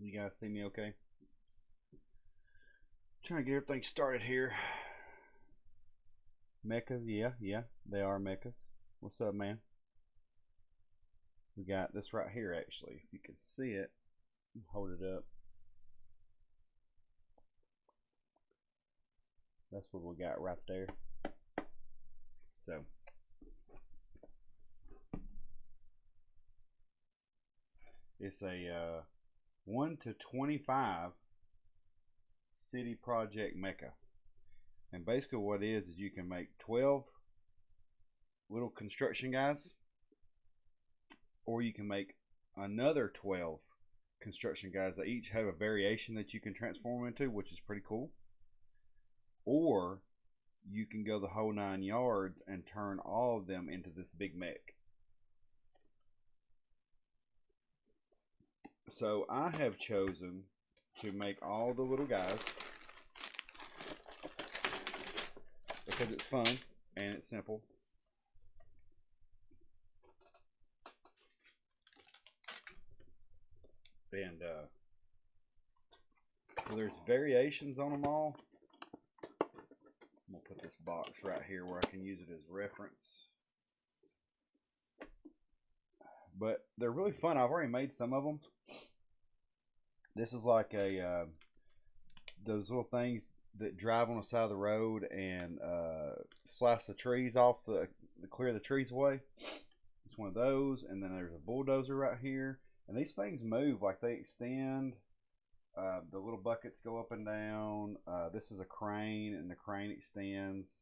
You guys see me okay? Trying to get everything started here. Mechas, yeah, they are mechas. What's up, man? We got this right here, actually. If you can see it, hold it up. That's what we got right there. So, it's a 1 to 25 city project mecha. And basically what it is you can make 12 little construction guys, or you can make another 12 construction guys that each have a variation that you can transform into, which is pretty cool. Or you can go the whole 9 yards and turn all of them into this big mech. So I have chosen to make all the little guys because it's fun and it's simple. And so there's variations on them all. I'm gonna put this box right here where I can use it as reference. But they're really fun. I've already made some of them. This is like a those little things that drive on the side of the road and slice the trees off to clear the trees away. It's one of those, and then there's a bulldozer right here. And these things move, like they extend. The little buckets go up and down. This is a crane, and the crane extends.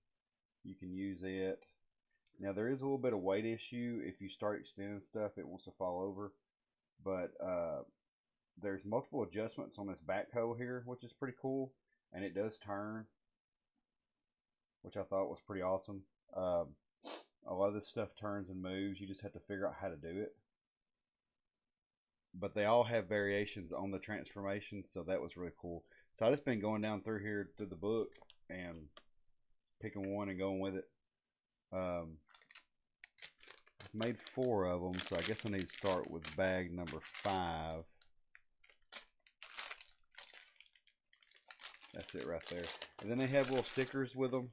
You can use it. Now there is a little bit of weight issue. If you start extending stuff, it wants to fall over. But there's multiple adjustments on this backhoe here, which is pretty cool. And it does turn, which I thought was pretty awesome. A lot of this stuff turns and moves. You just have to figure out how to do it. But they all have variations on the transformation, so that was really cool. So I just been going down through here to the book and picking one and going with it. I've made 4 of them, so I guess I need to start with bag number 5. That's it right there. And then they have little stickers with them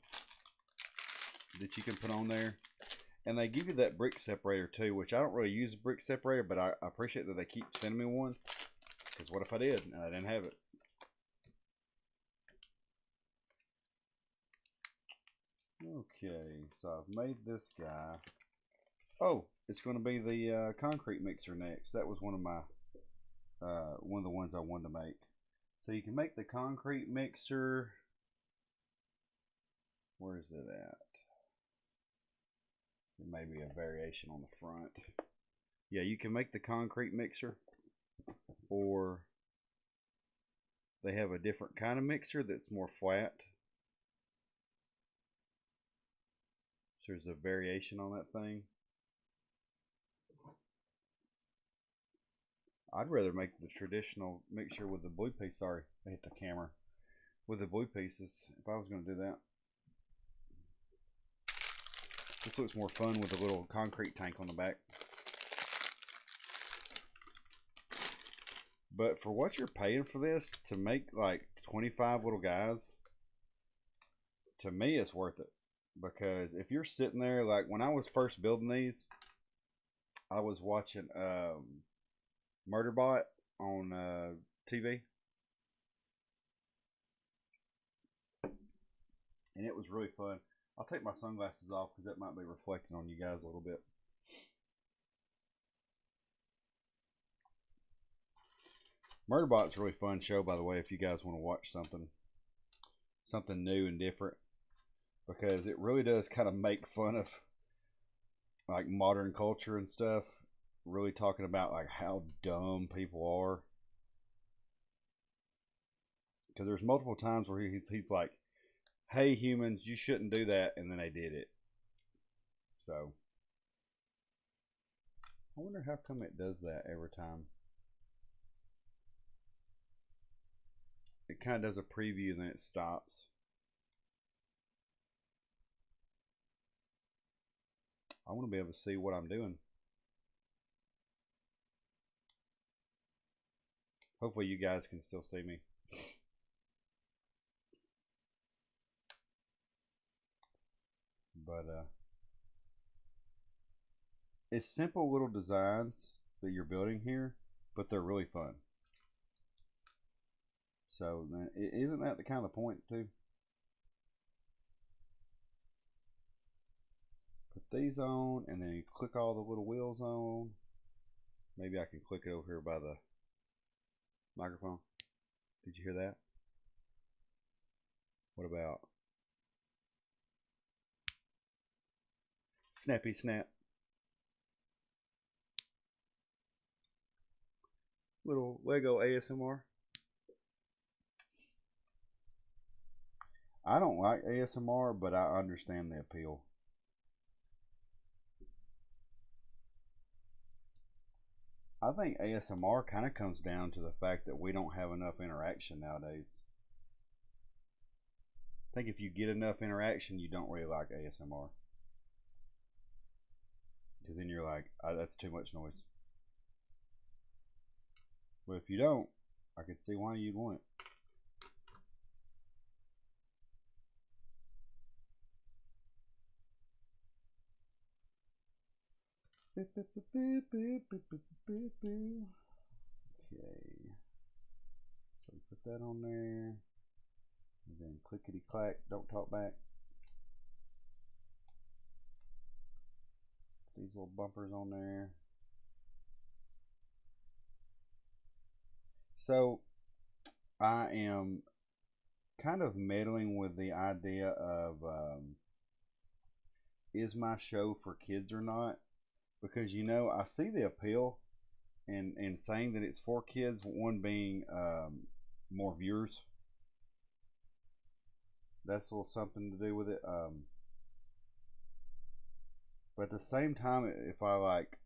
that you can put on there. And they give you that brick separator too, which I don't really use a brick separator, but I appreciate that they keep sending me one. Because what if I did and I didn't have it? Okay, so I've made this guy. Oh, it's going to be the concrete mixer next. That was one of the ones I wanted to make. So you can make the concrete mixer. Where is it at? There may be a variation on the front. Yeah, you can make the concrete mixer, or they have a different kind of mixer that's more flat. So there's a variation on that thing. I'd rather make the traditional mixture with the blue piece. Sorry, I hit the camera. With the blue pieces, if I was going to do that. This looks more fun with a little concrete tank on the back. But for what you're paying for this, to make like 25 little guys, to me it's worth it. Because if you're sitting there, like when I was first building these, I was watching Murderbot on TV. And it was really fun. I'll take my sunglasses off because that might be reflecting on you guys a little bit. Murderbot's a really fun show, by the way, if you guys want to watch something new and different, because it really does kind of make fun of like modern culture and stuff, really talking about like how dumb people are. Because there's multiple times where he's like, hey humans, you shouldn't do that, and then they did it. So I wonder how come it does that every time. It kind of does a preview and then it stops. I want to be able to see what I'm doing. Hopefully you guys can still see me. But it's simple little designs that you're building here, but they're really fun. So isn't that the kind of point too? Put these on, and then you click all the little wheels on. Maybe I can click it over here by the microphone. Did you hear that? What about snappy snap? Little Lego ASMR. I don't like ASMR, but I understand the appeal. I think ASMR kind of comes down to the fact that we don't have enough interaction nowadays. I think if you get enough interaction, you don't really like ASMR. Because then you're like, oh, that's too much noise. But if you don't, I could see why you'd want it. Okay. So put that on there. And then clickety clack, don't talk back. Put these little bumpers on there. So I am kind of meddling with the idea of is my show for kids or not? Because I see the appeal in saying that it's for kids, one being more viewers. That's a little something to do with it. But at the same time, if I like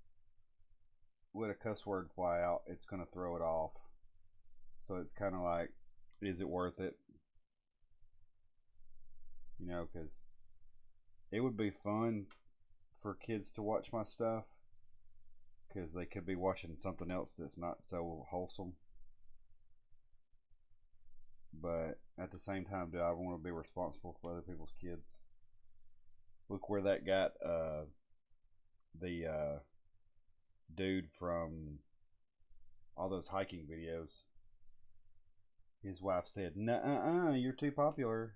let a cuss word fly out, it's gonna throw it off. So it's kind of like, is it worth it? Because it would be fun for kids to watch my stuff, because they could be watching something else that's not so wholesome. But at the same time, do I want to be responsible for other people's kids? Look where that got the dude from all those hiking videos. His wife said, "Nuh-uh, you're too popular."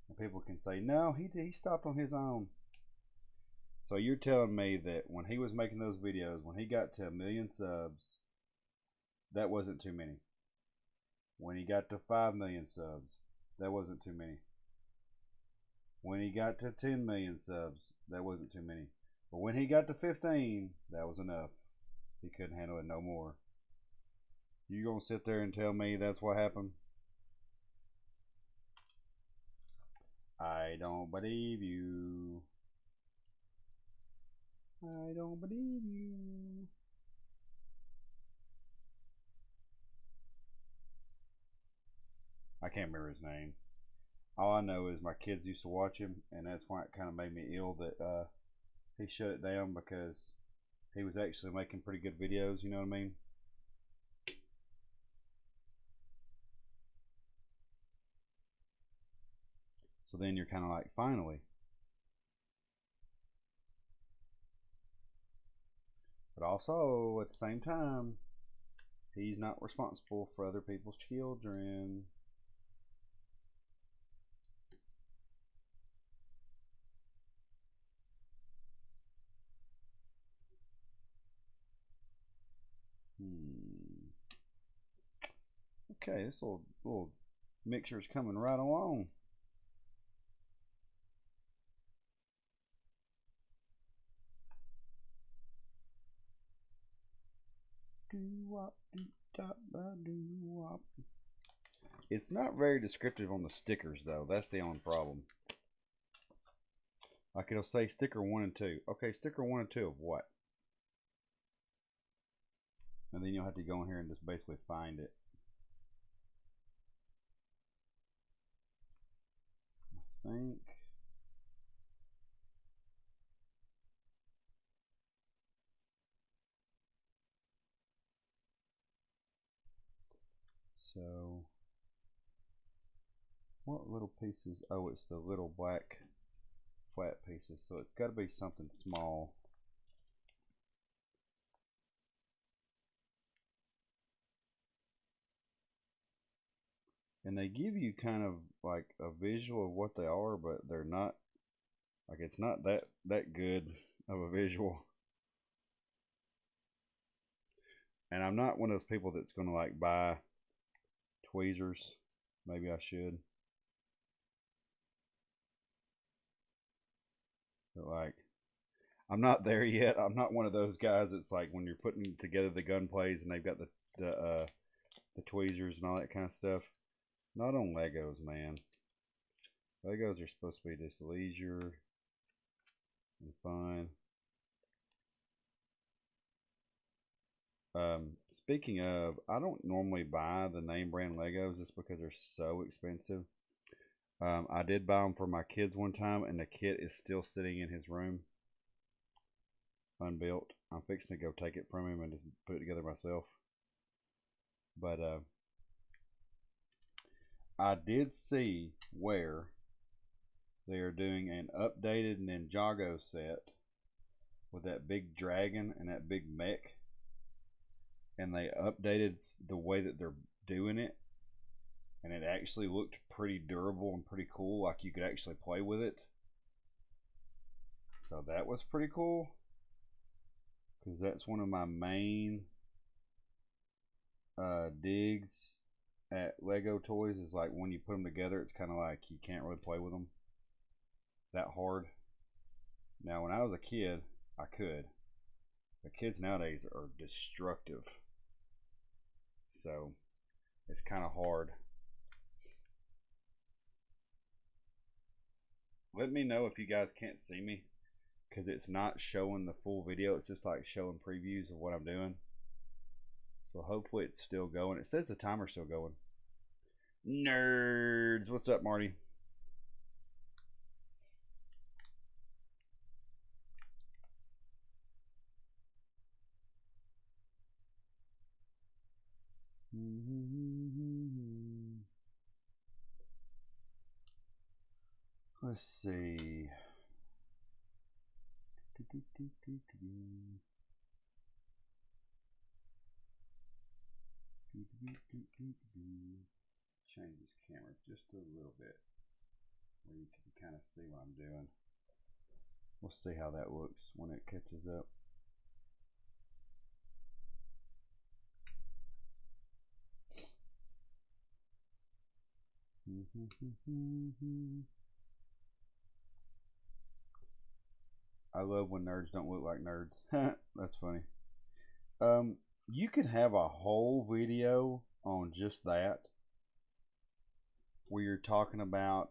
And people can say, "No, he stopped on his own." So you're telling me that when he was making those videos, when he got to 1,000,000 subs, that wasn't too many. When he got to 5,000,000 subs, that wasn't too many. When he got to 10,000,000 subs, that wasn't too many. But when he got to 15, that was enough. He couldn't handle it no more. You gonna sit there and tell me that's what happened? I don't believe you. I don't believe you. I can't remember his name. All I know is my kids used to watch him, and that's why it kind of made me ill that he shut it down, because he was actually making pretty good videos, you know what I mean? So then you're kind of like, finally. But also, at the same time, he's not responsible for other people's children. Okay, this little mixture is coming right along. It's not very descriptive on the stickers, though. That's the only problem. Like, it'll say sticker 1 and 2. Okay, sticker 1 and 2 of what? And then you'll have to go in here and just basically find it. I think. So, what little pieces? Oh, it's the little black flat pieces. So it's got to be something small. And they give you kind of like a visual of what they are, but they're not, like, it's not that good of a visual. And I'm not one of those people that's gonna like buy tweezers. Maybe I should. But like, I'm not there yet. I'm not one of those guys that's like when you're putting together the gun plays and they've got the tweezers and all that kind of stuff. Not on Legos, man. Legos are supposed to be just leisure and fun. Speaking of, I don't normally buy the name brand Legos just because they're so expensive. I did buy them for my kids one time, and the kit is still sitting in his room, unbuilt. I'm fixing to go take it from him and just put it together myself. But I did see where they are doing an updated Ninjago set with that big dragon and that big mech, and they updated the way that they're doing it, and it actually looked pretty durable and pretty cool, like you could actually play with it. So that was pretty cool, because that's one of my main digs at Lego toys, is like when you put them together, it's kind of like you can't really play with them that hard. Now when I was a kid, I could. The kids nowadays are destructive, so it's kind of hard. Let me know if you guys can't see me, because it's not showing the full video. It's just like showing previews of what I'm doing. So hopefully it's still going. It says the timer's still going. Nerds, what's up, Marty? Let's see. Change this camera just a little bit where you can kind of see what I'm doing. We'll see how that looks when it catches up. I love when nerds don't look like nerds. That's funny. You can have a whole video on just that, where you're talking about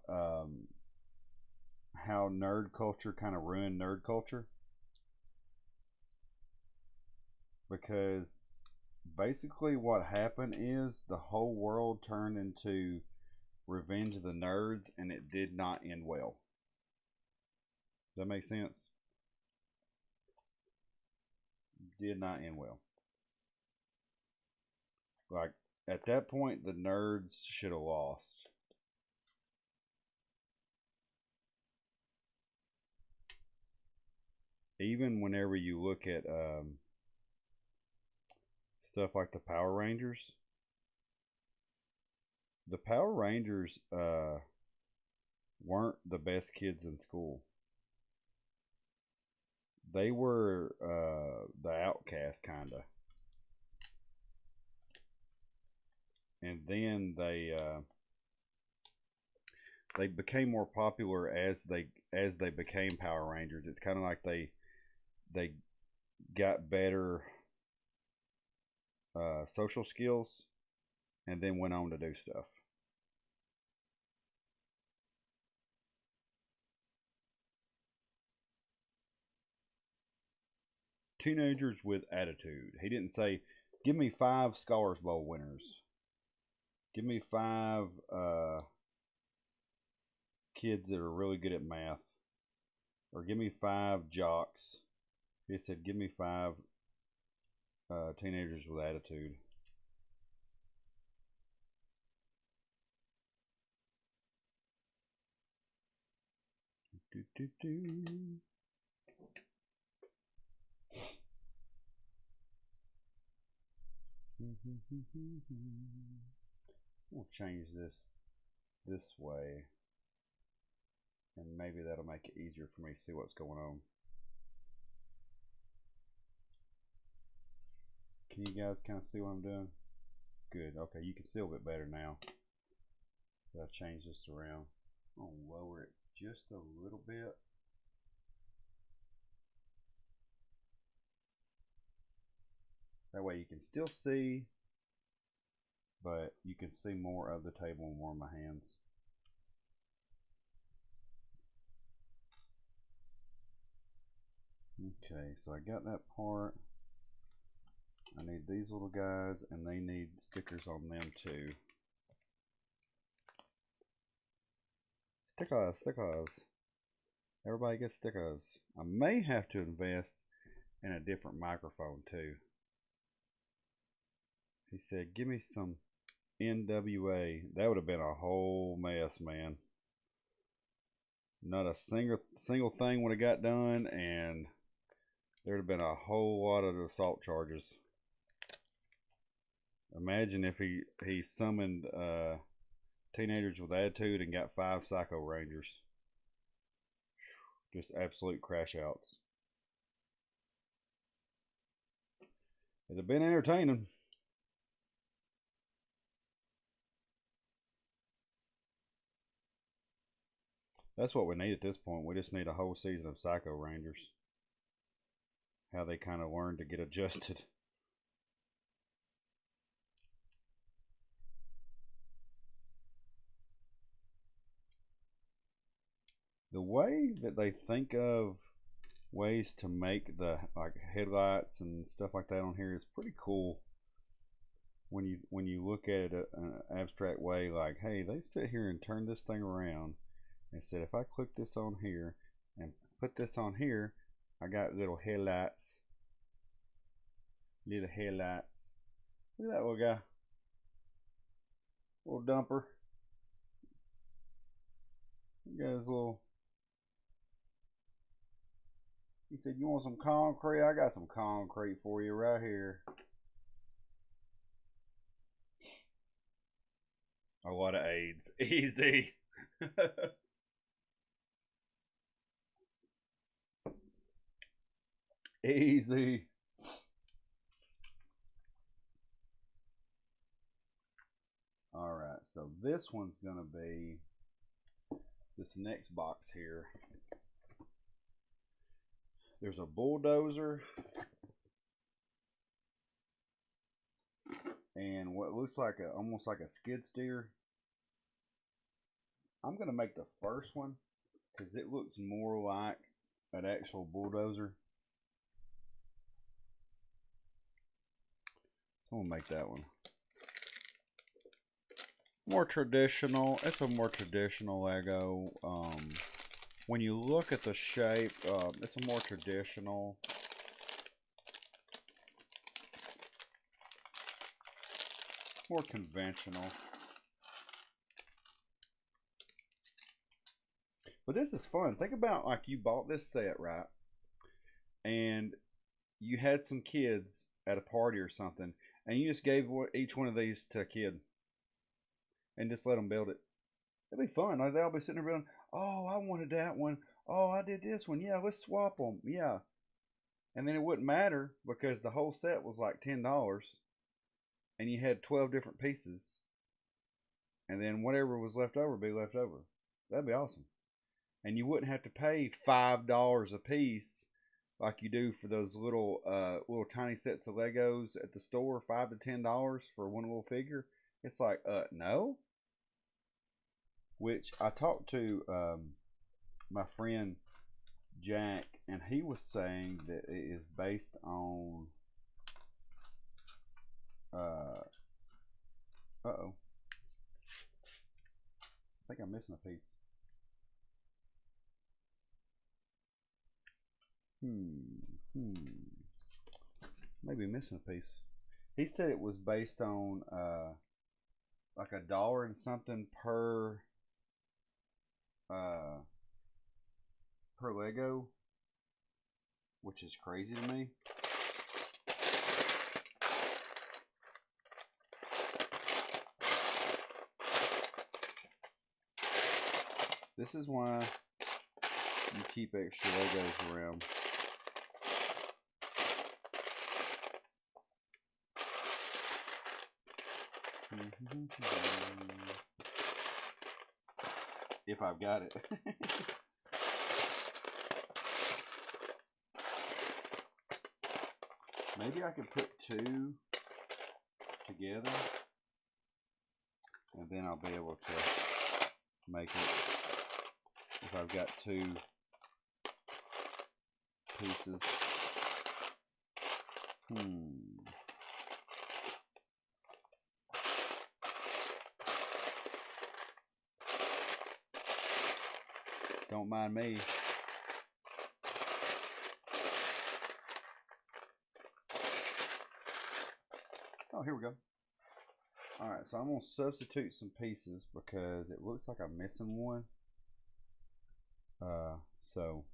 how nerd culture kind of ruined nerd culture. Because basically what happened is the whole world turned into Revenge of the Nerds, and it did not end well. Does that make sense? Did not end well. Like, at that point, the nerds should have lost. Even whenever you look at stuff like the Power Rangers, weren't the best kids in school. They were the outcast, kind of. And then they became more popular as they became Power Rangers. It's kind of like they got better social skills and then went on to do stuff. Teenagers with attitude. He didn't say, give me 5 Scholars Bowl winners. Give me 5 kids that are really good at math. Or give me 5 jocks. He said, give me 5 teenagers with attitude. We'll change this way, and maybe that'll make it easier for me to see what's going on. Can you guys kind of see what I'm doing? Good. Okay, you can see a little bit better now. I'll change this around. I'll lower it just a little bit. That way you can still see, but you can see more of the table and more of my hands. Okay, so I got that part. I need these little guys, and they need stickers on them too. Stickers, stickers. Everybody gets stickers. I may have to invest in a different microphone too. He said, give me some NWA. That would have been a whole mess, man. Not a single thing would have got done, and there'd have been a whole lot of assault charges. Imagine if he summoned teenagers with attitude and got 5 Psycho Rangers. Just absolute crash outs. It'd have been entertaining. That's what we need at this point. We just need a whole season of Psycho Rangers. How they kind of learn to get adjusted. The way that they think of ways to make the like headlights and stuff like that on here is pretty cool. When you look at it in an abstract way, like, hey, they sit here and turn this thing around and said, if I click this on here and put this on here, I got little headlights. Little headlights. Look at that little guy. Little dumper. He got his little. He said, you want some concrete? I got some concrete for you right here. A lot of AIDS. Easy. Easy. All right, so this one's gonna be this next box here. There's a bulldozer and what looks like almost like a skid steer. I'm gonna make the first one because it looks more like an actual bulldozer. So I'm gonna make that one more traditional. It's a more traditional Lego. When you look at the shape, it's a more traditional. More conventional. But this is fun. Think about like you bought this set, right? And you had some kids at a party or something, and you just gave each one of these to a kid and just let them build it. It'd be fun. Like they'll be sitting there going, oh, I wanted that one. Oh, I did this one. Yeah, let's swap them. Yeah. And then it wouldn't matter because the whole set was like $10 and you had 12 different pieces. And then whatever was left over would be left over. That'd be awesome. And you wouldn't have to pay $5 a piece like you do for those little tiny sets of Legos at the store, $5 to $10 for one little figure. It's like, no. Which I talked to my friend Jack, and he was saying that it is based on uh-oh. I think I'm missing a piece. Maybe missing a piece. He said it was based on like $1 and something per per Lego, which is crazy to me. This is why you keep extra Legos around. If I've got it. Maybe I could put two together and then I'll be able to make it if I've got two pieces. Don't mind me. Oh, here we go. Alright, so I'm going to substitute some pieces because it looks like I'm missing one. So,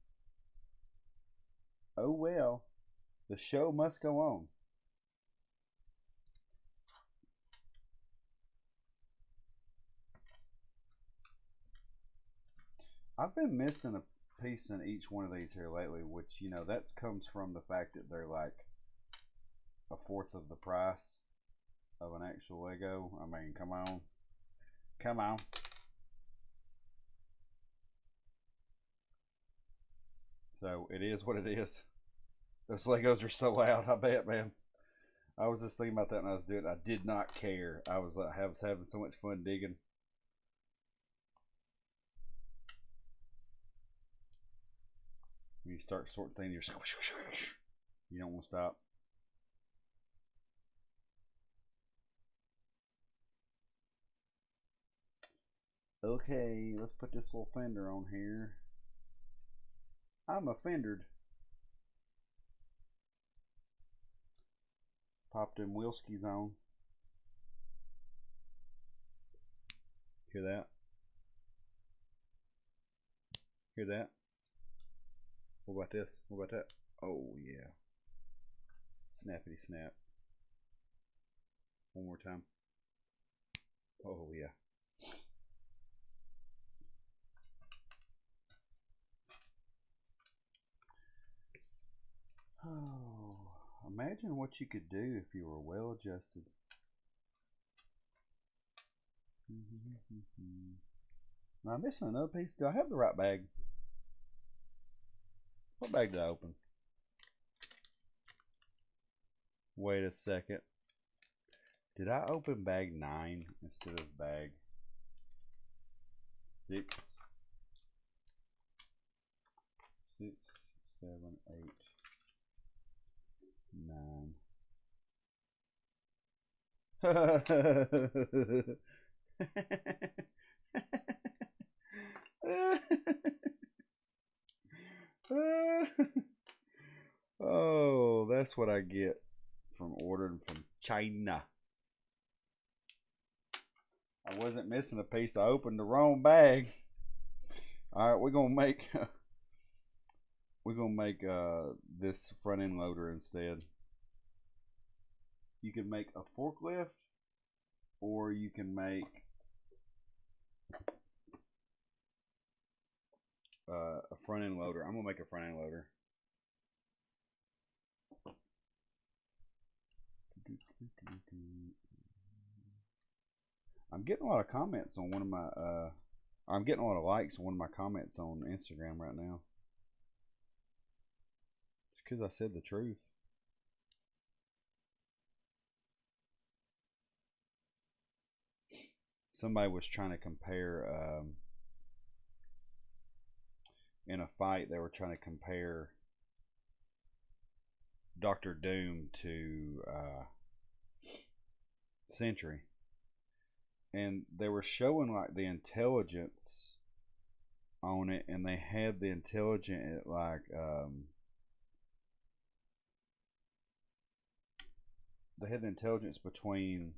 oh well, the show must go on. I've been missing a piece in each one of these here lately, which, you know, that comes from the fact that they're like a fourth of the price of an actual Lego. I mean, come on. Come on. So it is what it is. Those Legos are so loud, I bet, man. I was just thinking about that when I was doing it. I did not care. I was having so much fun digging. When you start sorting things, you don't want to stop. Okay, let's put this little fender on here. I'm offended. Pop them Wilskis on. Hear that? Hear that? What about this? What about that? Oh yeah. Snappity snap. One more time. Oh yeah. Oh, imagine what you could do if you were well adjusted. Now I'm missing another piece. Do I have the right bag? What bag did I open? Wait a second. Did I open bag 9 instead of bag 6? 6, 7, 8, 9. Oh, that's what I get from ordering from China. I wasn't missing a piece. I opened the wrong bag. All right, we're gonna make this front end loader instead. You can make a forklift, or you can make a front end loader. I'm gonna make a front end loader. I'm getting a lot of comments on one of my I'm getting a lot of likes on one of my comments on Instagram right now. It's because I said the truth. Somebody was trying to compare in a fight, they were trying to compare Dr. Doom to Sentry, and they were showing like the intelligence on it, and they had the intelligence at like they had the intelligence between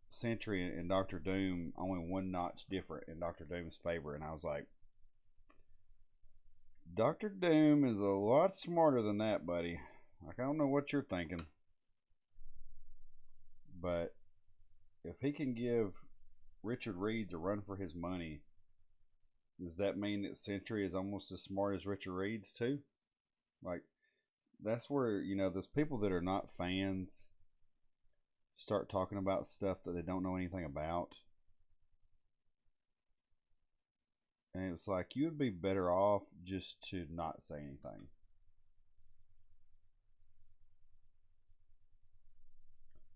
Sentry and Dr. Doom only one notch different in Dr. Doom's favor, and I was like, Dr. Doom is a lot smarter than that, buddy. Like, I don't know what you're thinking, but if he can give Richard Reed's a run for his money, does that mean that Sentry is almost as smart as Richard Reed's too? Like, that's where, those people that are not fans start talking about stuff that they don't know anything about. And it's like, you would be better off just to not say anything.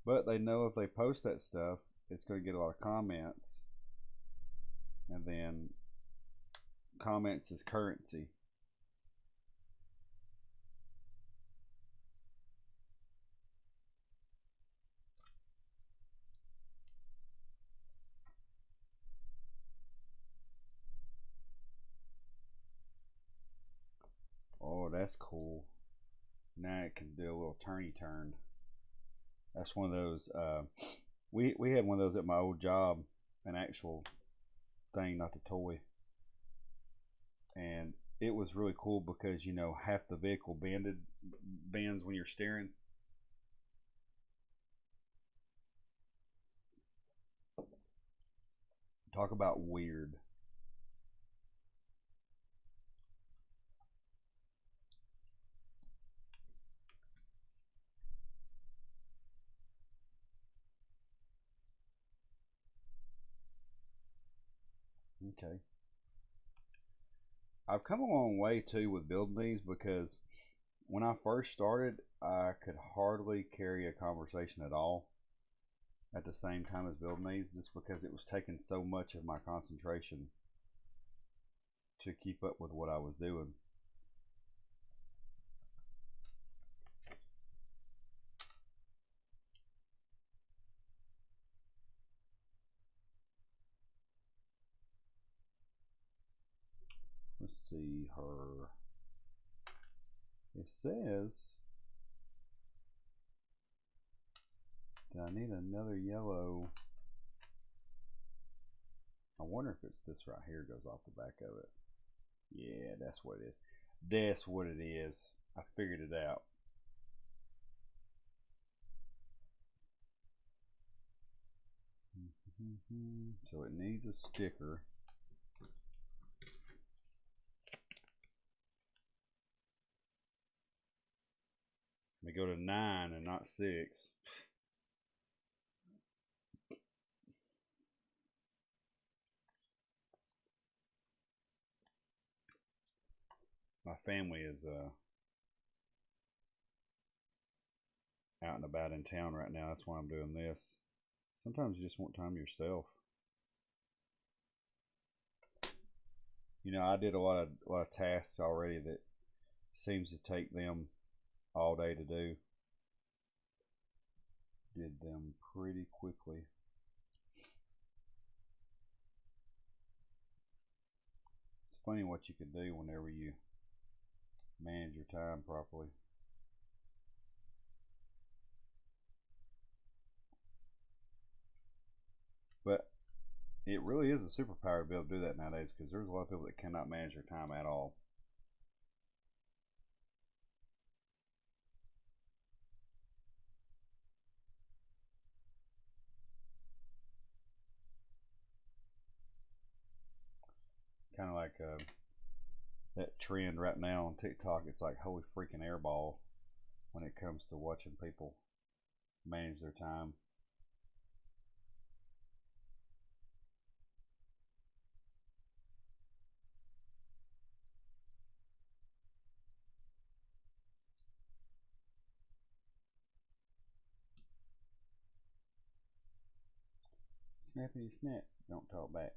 But they know if they post that stuff, it's going to get a lot of comments. And then comments is currency. Oh, that's cool. Now it can do a little turny turn. That's one of those. We had one of those at my old job, an actual thing, not the toy, and it was really cool because half the vehicle bends when you're steering. Talk about weird. Okay. I've come a long way too with building these because when I first started, I could hardly carry a conversation at all at the same time as building these just because it was taking so much of my concentration to keep up with what I was doing. Let's see her. It says that I need another yellow. I wonder if it's this right here goes off the back of it. Yeah, that's what it is. That's what it is. I figured it out. So it needs a sticker. Let me go to 9 and not 6. My family is out and about in town right now. That's why I'm doing this. Sometimes you just want time to yourself. I did a lot of tasks already that seems to take them all day to do. Did them pretty quickly. It's funny what you can do whenever you manage your time properly. But it really is a superpower to be able to do that nowadays because there's a lot of people that cannot manage their time at all. Kind of like that trend right now on TikTok. It's like holy freaking airball when it comes to watching people manage their time. Snappity snap, don't talk back.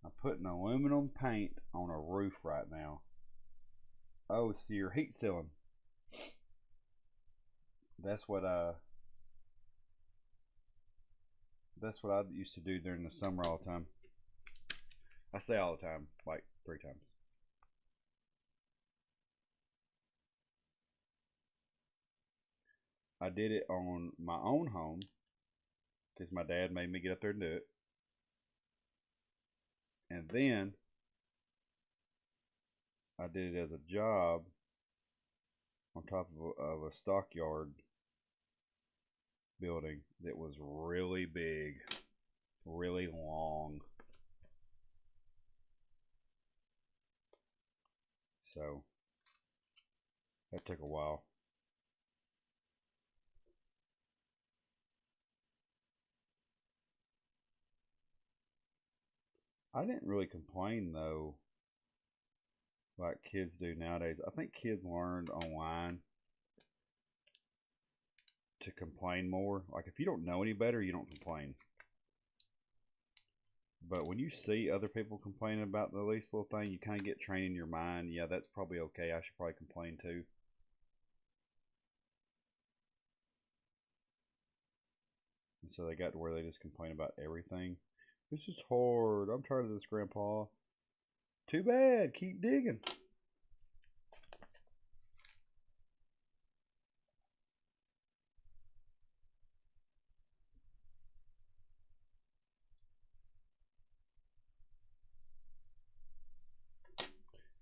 I'm putting aluminum paint on a roof right now. Oh, so you're heat sealing. That's what I that's what I used to do during the summer all the time. I say all the time, like 3 times. I did it on my own home because my dad made me get up there and do it. And then I did it as a job on top of a stockyard building that was really big, really long. So that took a while. I didn't really complain though, like kids do nowadays. I think kids learned online to complain more. Like if you don't know any better, you don't complain. But when you see other people complaining about the least little thing, you kind of get trained in your mind. Yeah, that's probably okay. I should probably complain too. And so they got to where they just complain about everything. This is hard. I'm tired of this, Grandpa. Too bad. Keep digging.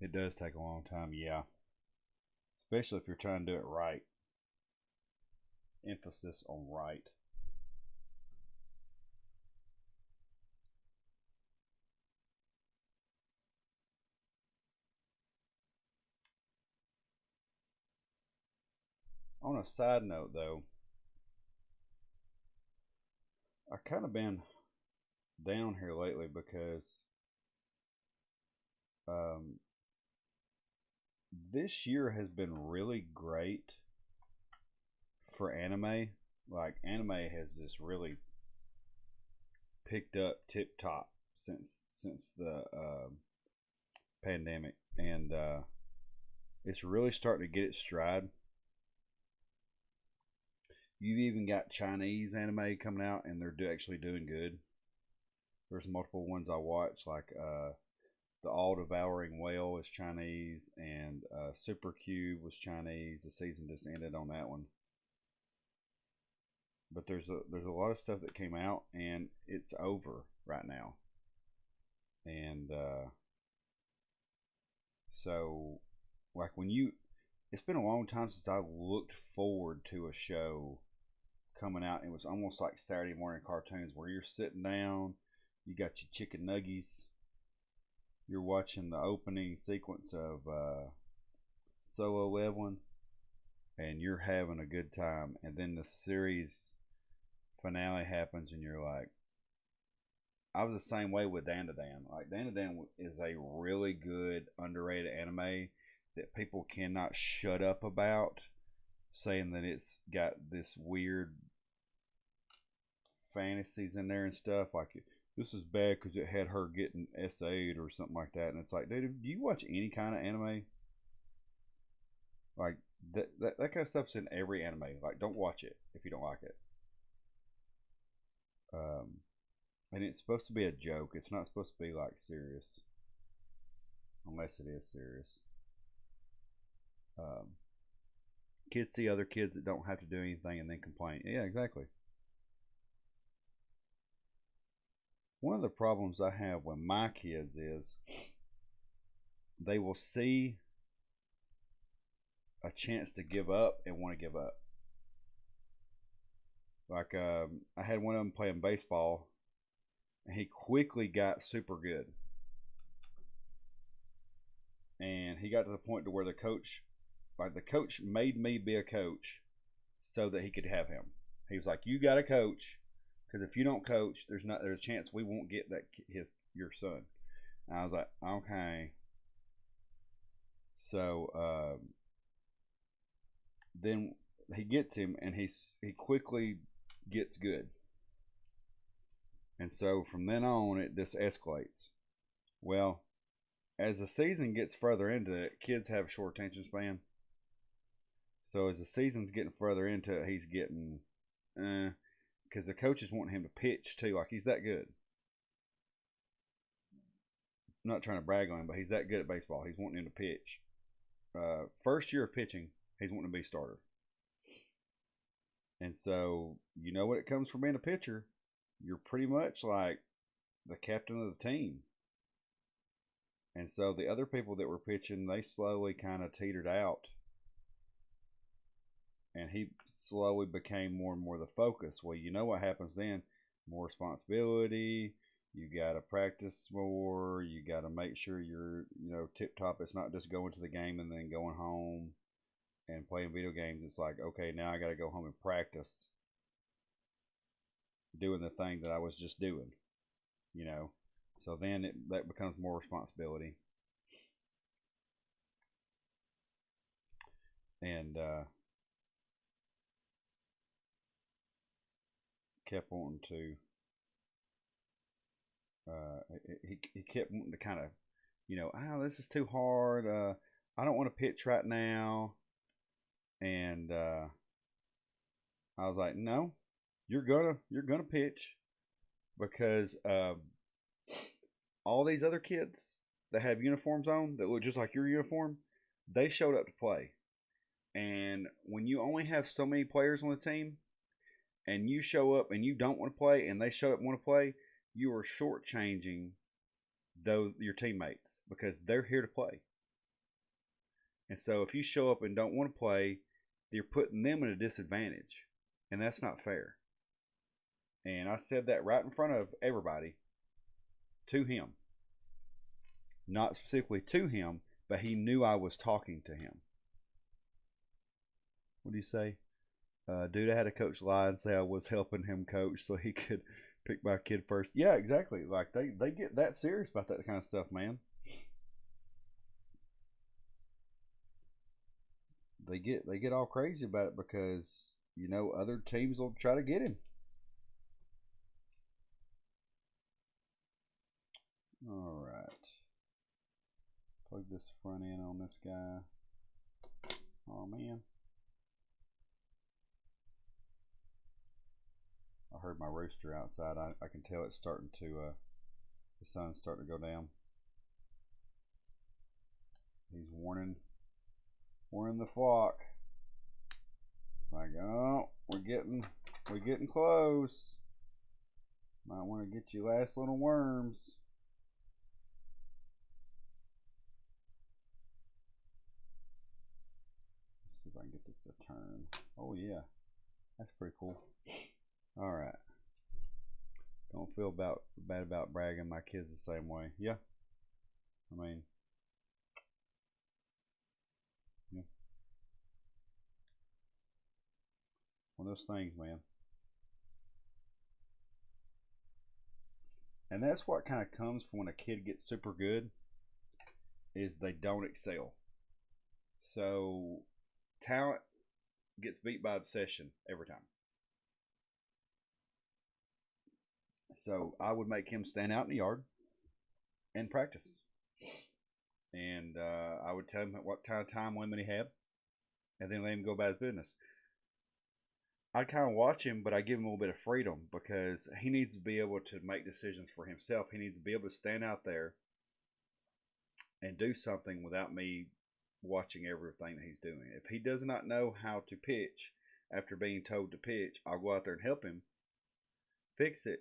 It does take a long time, yeah. Especially if you're trying to do it right. Emphasis on right. On a side note, though, I kind of been down here lately because um, this year has been really great for anime. Like anime has just really picked up tip top since the pandemic, and it's really starting to get its stride. You've even got Chinese anime coming out, and they're actually doing good. There's multiple ones I watch, like the All Devouring Whale is Chinese, and Super Cube was Chinese. The season just ended on that one. But there's a lot of stuff that came out, and it's over right now. And so, like when you, it's been a long time since I looked forward to a show coming out. It was almost like Saturday morning cartoons where you're sitting down, you got your chicken nuggies, you're watching the opening sequence of Solo Leveling, and you're having a good time. And then the series finale happens, and you're like, I was the same way with Dan to Dan. Like Dan to Dan is a really good underrated anime that people cannot shut up about, saying that it's got this weird fantasies in there and stuff. Like this is bad because it had her getting SA'd or something like that. And it's like, dude, do you watch any kind of anime? Like that kind of stuff's in every anime. Like, don't watch it if you don't like it. Um, and it's supposed to be a joke. It's not supposed to be like serious, unless it is serious. Um, Kids see other kids that don't have to do anything and then complain. Yeah, exactly. One of the problems I have with my kids is they will see a chance to give up and want to give up. Like I had one of them playing baseball, and he quickly got super good, and he got to the point to where the coach made me be a coach so that he could have him. He was like, "You got to coach, because if you don't coach, there's a chance we won't get that your son." And I was like, "Okay." So then he gets him, and he quickly gets good, and so from then on it just escalates. Well, as the season gets further into it, kids have a short attention span. So as the season's getting further into it, he's getting, because the coaches want him to pitch too. Like he's that good. I'm not trying to brag on him, but he's that good at baseball. He's wanting him to pitch. First year of pitching, he's wanting to be starter. And so you know what it comes from being a pitcher. You're pretty much like the captain of the team. And so the other people that were pitching, they slowly kind of teetered out, and he slowly became more and more the focus. Well, you know what happens then? More responsibility. You got to practice more. You got to make sure you're, tip top. It's not just going to the game and then going home and playing video games. It's like, okay, now I got to go home and practice doing the thing that I was just doing, you know. So then that becomes more responsibility. And kept wanting to, he kept wanting to kind of, this is too hard. I don't want to pitch right now. And I was like, no, you're gonna pitch, because all these other kids that have uniforms on that look just like your uniform, they showed up to play. And when you only have so many players on the team, and you show up and you don't want to play, and they show up and want to play, you are shortchanging your teammates, because they're here to play. And so if you show up and don't want to play, you're putting them at a disadvantage, and that's not fair. And I said that right in front of everybody to him. Not specifically to him, but he knew I was talking to him. What do you say? Dude, I had a coach lie and say I was helping him coach so he could pick my kid first. Yeah, exactly. Like they get that serious about that kind of stuff, man. They get all crazy about it because other teams will try to get him. All right. Plug this front end on this guy. Oh man. I heard my rooster outside. I can tell it's starting to, the sun's starting to go down. He's warning the flock. Like, oh, we're getting close. Might want to get you last little worms. Let's see if I can get this to turn. Oh yeah, that's pretty cool. All right. Don't feel bad about bragging. My kid's the same way. Yeah. I mean, yeah. One of those things, man. And that's what kind of comes from when a kid gets super good, is they don't excel. So talent gets beat by obsession every time. So I would make him stand out in the yard and practice. And I would tell him what kind of time limit he had, and then let him go about his business. I kind of watch him, but I give him a little bit of freedom, because he needs to be able to make decisions for himself. He needs to be able to stand out there and do something without me watching everything that he's doing. If he does not know how to pitch after being told to pitch, I'll go out there and help him fix it.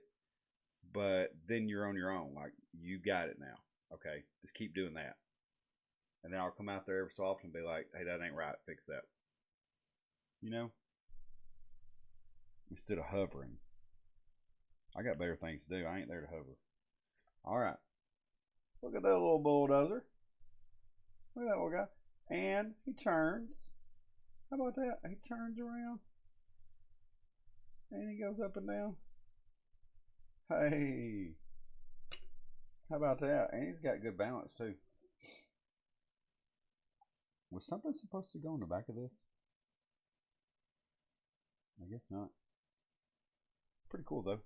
But then you're on your own. Like, you got it now. Okay, just keep doing that. And then I'll come out there every so often and be like, hey, that ain't right. Fix that. Instead of hovering. I got better things to do. I ain't there to hover. All right. Look at that little bulldozer. Look at that little guy. And he turns. How about that? He turns around. And he goes up and down. Hey. How about that? And he's got good balance too. Was something supposed to go in the back of this? I guess not. Pretty cool though.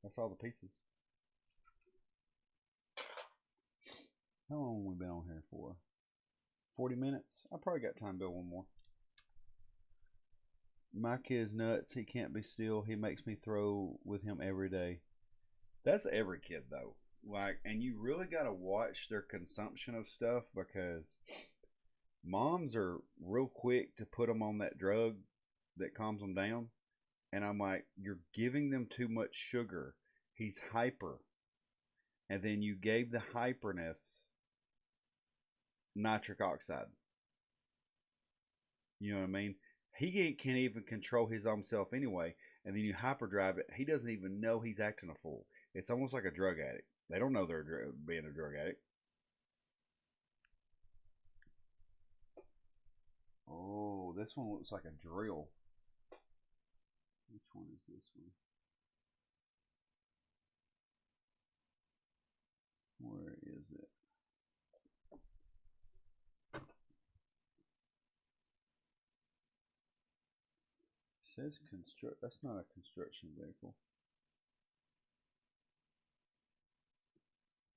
That's all the pieces. How long have we been on here for? 40 minutes? I probably got time to build one more. My kid's nuts. He can't be still. He makes me throw with him every day. That's every kid though. Like, and you really got to watch their consumption of stuff, because moms are real quick to put them on that drug that calms them down. And I'm like, you're giving them too much sugar. He's hyper. and then you gave the hyperness nitric oxide. You know what I mean? Can't even control his own self anyway, and then you hyperdrive it. He doesn't even know he's acting a fool. It's almost like a drug addict. They don't know they're being a drug addict. Oh, this one looks like a drill. Which one is this one? Where is it? It says construct. That's not a construction vehicle.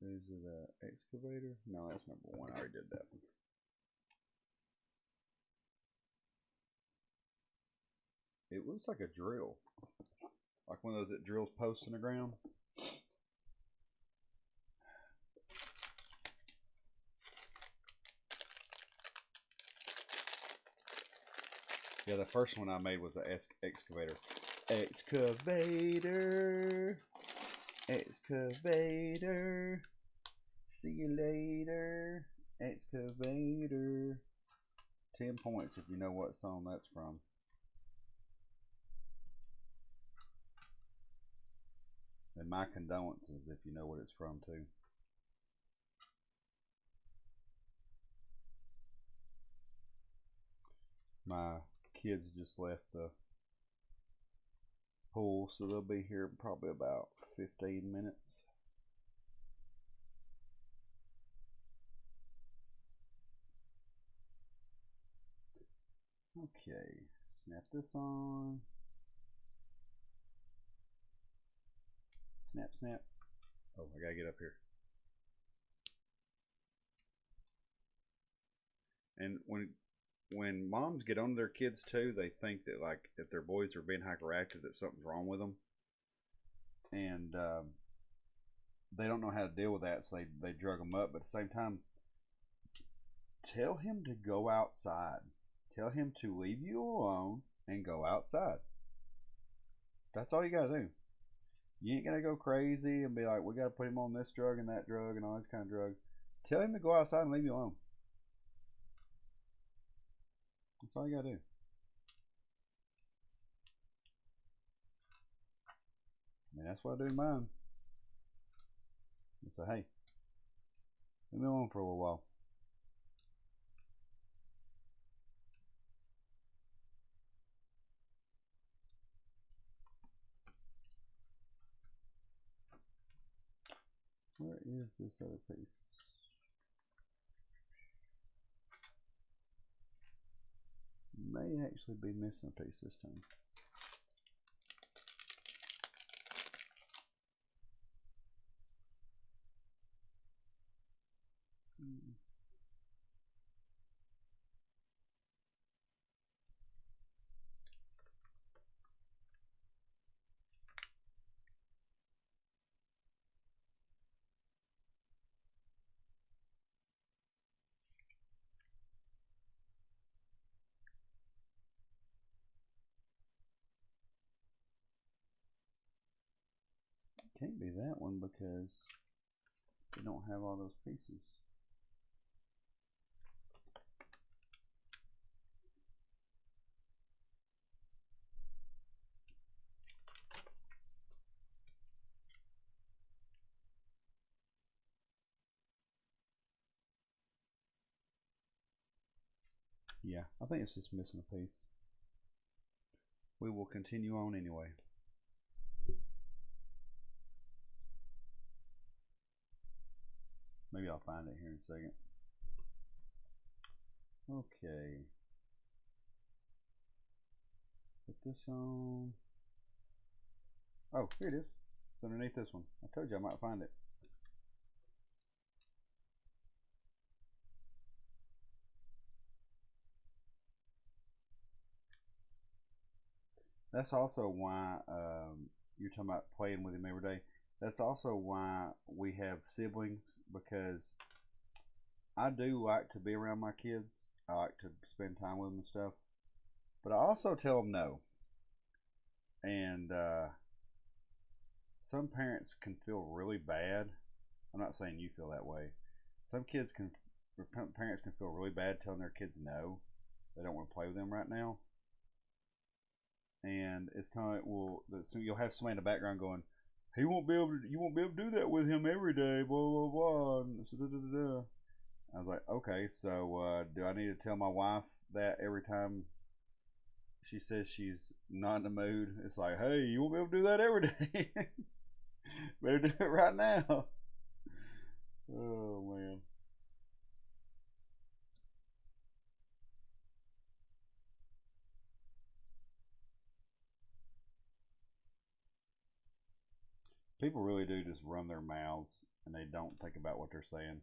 Is it an excavator? No, that's number one. I already did that one. It looks like a drill. Like one of those that drills posts in the ground. Yeah, the first one I made was an excavator. Excavator. Excavator. See you later. Excavator. 10 points if you know what song that's from. And my condolences if you know what it's from too. My kids just left the pool, so they'll be here probably about 15 minutes. Okay, snap this on. Snap, snap. Oh, I gotta get up here. And when moms get on their kids too, they think that like if their boys are being hyperactive, that something's wrong with them, and they don't know how to deal with that, so they drug them up. But at the same time, tell him to go outside. Tell him to leave you alone and go outside. That's all you gotta do. You ain't gonna go crazy and be like, we gotta put him on this drug and that drug and all this kind of drug. Tell him to go outside and leave you alone. That's all you gotta do. I mean, that's what I do in mine. I say, hey, leave me alone for a little while. Where is this other piece? May actually be missing a piece this time. Can't be that one because we don't have all those pieces. Yeah, I think it's just missing a piece. We will continue on anyway. Maybe I'll find it here in a second. Okay. Put this on. Oh, here it is. It's underneath this one. I told you I might find it. That's also why you're talking about playing with him every day. That's also why we have siblings, because I do like to be around my kids. I like to spend time with them and stuff. But I also tell them no. And some parents can feel really bad I'm not saying you feel that way. Some kids can, or parents can feel really bad telling their kids no, they don't want to play with them right now. And it's kind of, well, so you'll have somebody in the background going, he won't be able to, you won't be able to do that with him every day, blah, blah, blah. And so, da, da, da, da. I was like, okay, so do I need to tell my wife that every time she says she's not in the mood? It's like, hey, you won't be able to do that every day. Better do it right now. Oh, man. People really do just run their mouths and they don't think about what they're saying.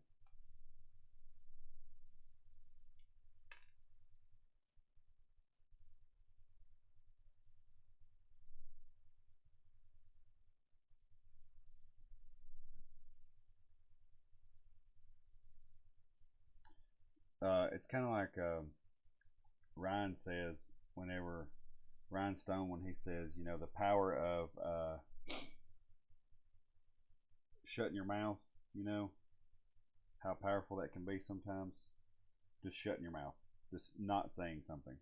It's kind of like Ryan says whenever Ryan Stone, when he says, you know, the power of shutting your mouth, you know, how powerful that can be sometimes. Just shutting your mouth, just not saying something.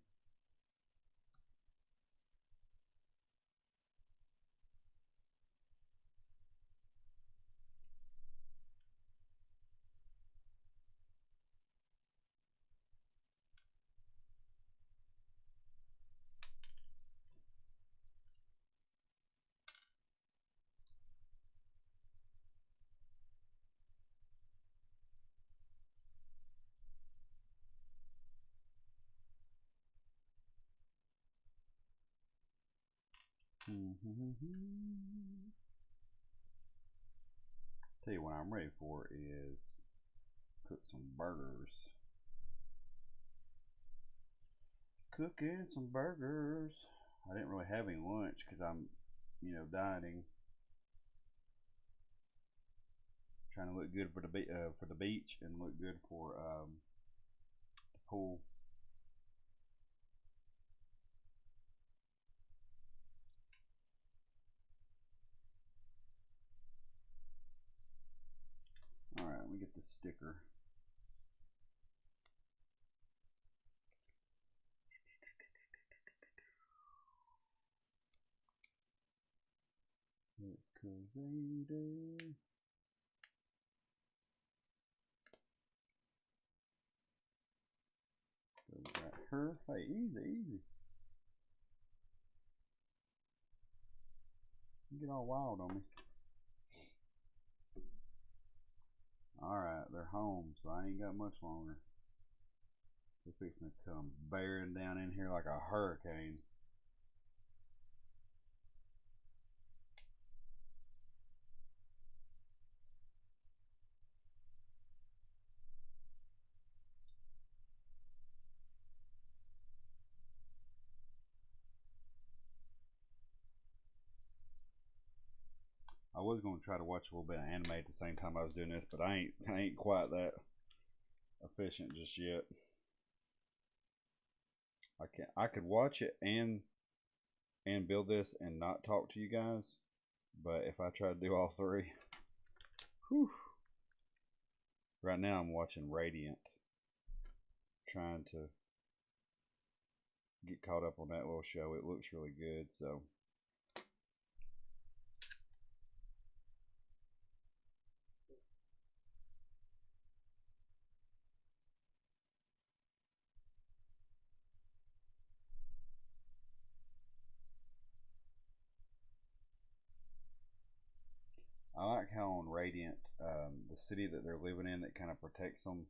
Tell you what I'm ready for is cook some burgers. Cooking some burgers. I didn't really have any lunch because I'm, you know, dieting. Trying to look good for the beach and look good for the pool. All right, let me get the sticker. Excavator. Got her. Hey, easy, easy. You get all wild on me. Alright, they're home, so I ain't got much longer. They're fixing to come bearing down in here like a hurricane. I was gonna try to watch a little bit of anime at the same time I was doing this, but I ain't quite that efficient just yet. I could watch it and build this and not talk to you guys, but if I try to do all three, whew. Right now I'm watching Radiant, trying to get caught up on that little show. It looks really good, so I like how on Radiant, the city that they're living in, that kind of protects them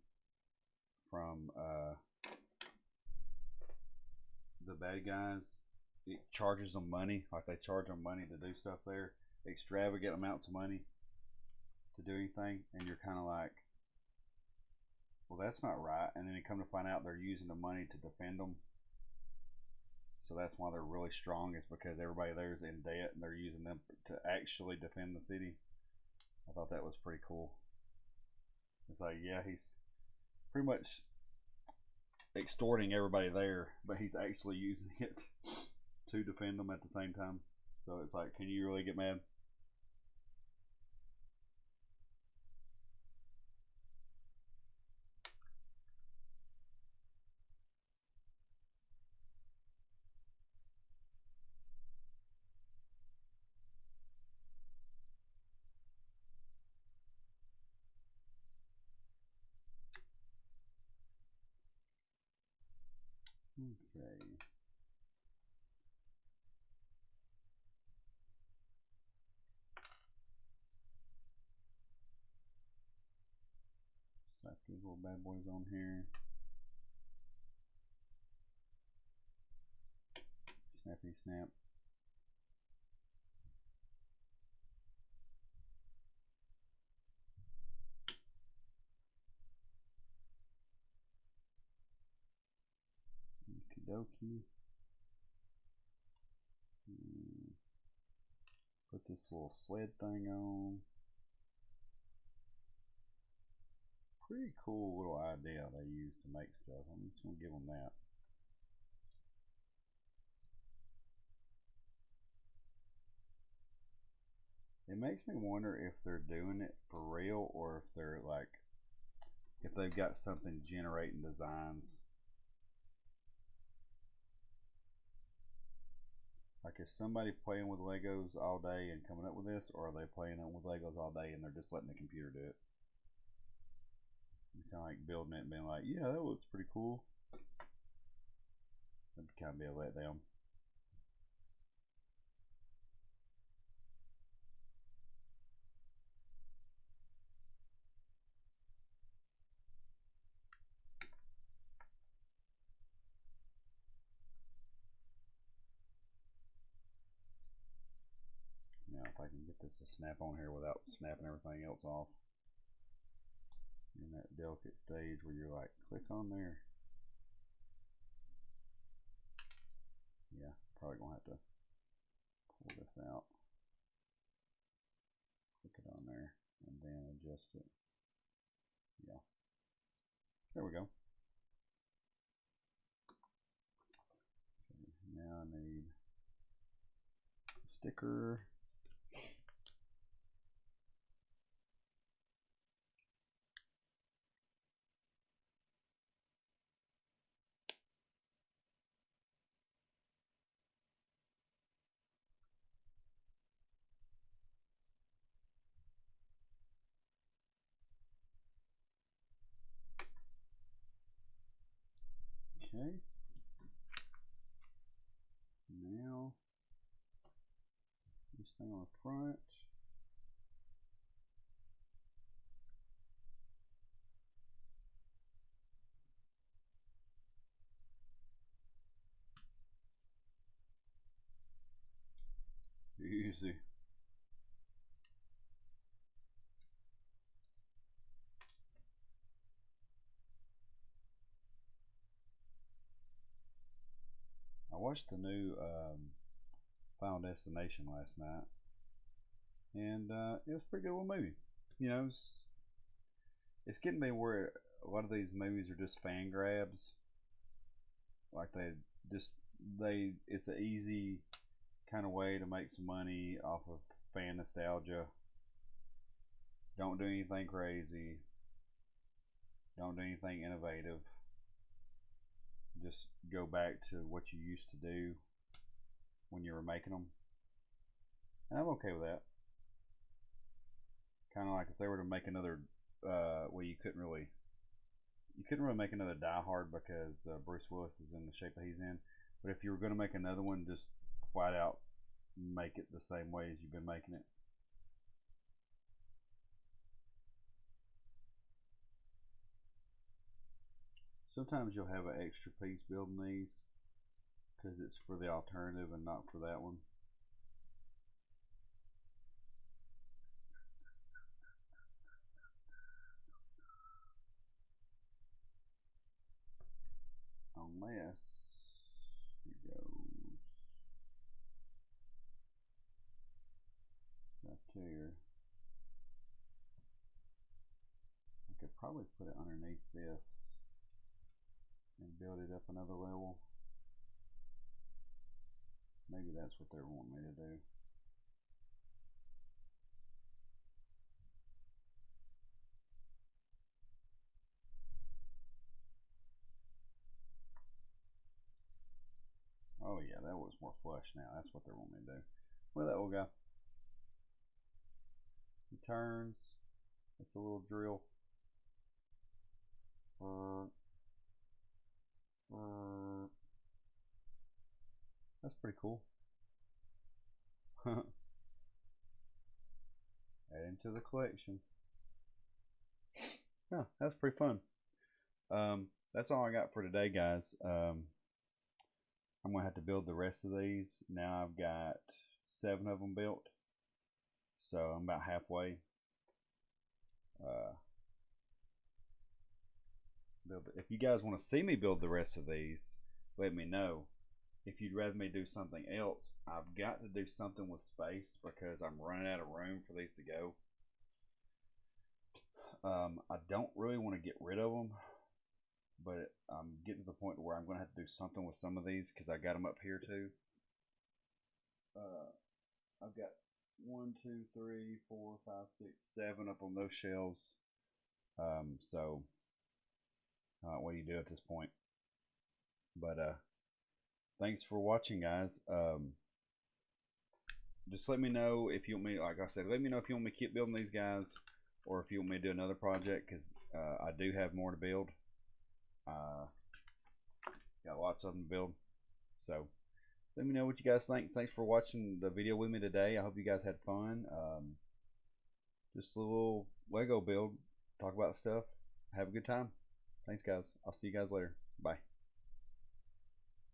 from the bad guys. It charges them money, like they charge them money to do stuff there, extravagant amounts of money to do anything, and you're kind of like, well, that's not right. And then you come to find out they're using the money to defend them. So that's why they're really strong, is because everybody there is in debt and they're using them to actually defend the city. I thought that was pretty cool. It's like, yeah, he's pretty much extorting everybody there, but he's actually using it to defend them at the same time. So it's like, can you really get mad? Okay. Slap these little bad boys on here. Snappy snap. Okie dokie. Put this little sled thing on. Pretty cool little idea they use to make stuff. I'm just gonna give them that. It makes me wonder if they're doing it for real or if they're like, if they've got something generating designs. Like, is somebody playing with Legos all day and coming up with this, or are they playing with Legos all day and they're just letting the computer do it? Kind of like building it and being like, yeah, that looks pretty cool. That'd kind of be a letdown. Now, if I can get this to snap on here without snapping everything else off. In that delicate stage where you're like, click on there. Yeah, probably gonna have to pull this out, click it on there, and then adjust it. Yeah, there we go. Okay, now I need a sticker. Okay. Now, this thing on the front. Easy. I watched the new Final Destination last night, and it was a pretty good little movie. You know, it's getting me where a lot of these movies are just fan grabs. Like it's an easy kind of way to make some money off of fan nostalgia. Don't do anything crazy. Don't do anything innovative. Just go back to what you used to do when you were making them. And I'm okay with that. Kind of like if they were to make another, well, you couldn't really make another Die Hard because Bruce Willis is in the shape that he's in. But if you were going to make another one, just flat out make it the same way as you've been making it. Sometimes you'll have an extra piece building these because it's for the alternative and not for that one. Unless it goes right there. I could probably put it underneath this and build it up another level. Maybe that's what they're wanting me to do. Oh yeah, that was more flush now. That's what they're wanting me to do. Well, that will go. He turns. It's a little drill. That's pretty cool. Add into the collection. Yeah, that's pretty fun. That's all I got for today, guys. I'm gonna have to build the rest of these. Now I've got 7 of them built, so I'm about halfway. If you guys want to see me build the rest of these, let me know. If you'd rather me do something else, I've got to do something with space because I'm running out of room for these to go. I don't really want to get rid of them, but I'm getting to the point where I'm going to have to do something with some of these because I got them up here too. I've got 1, 2, 3, 4, 5, 6, 7 up on those shelves. So what do you do at this point? But thanks for watching, guys. Just let me know if you want me, like I said, let me know if you want me to keep building these guys or if you want me to do another project, because I do have more to build. Got lots of them to build. So let me know what you guys think. Thanks for watching the video with me today. I hope you guys had fun. Just a little Lego build, talk about stuff, have a good time. Thanks, guys. I'll see you guys later. Bye.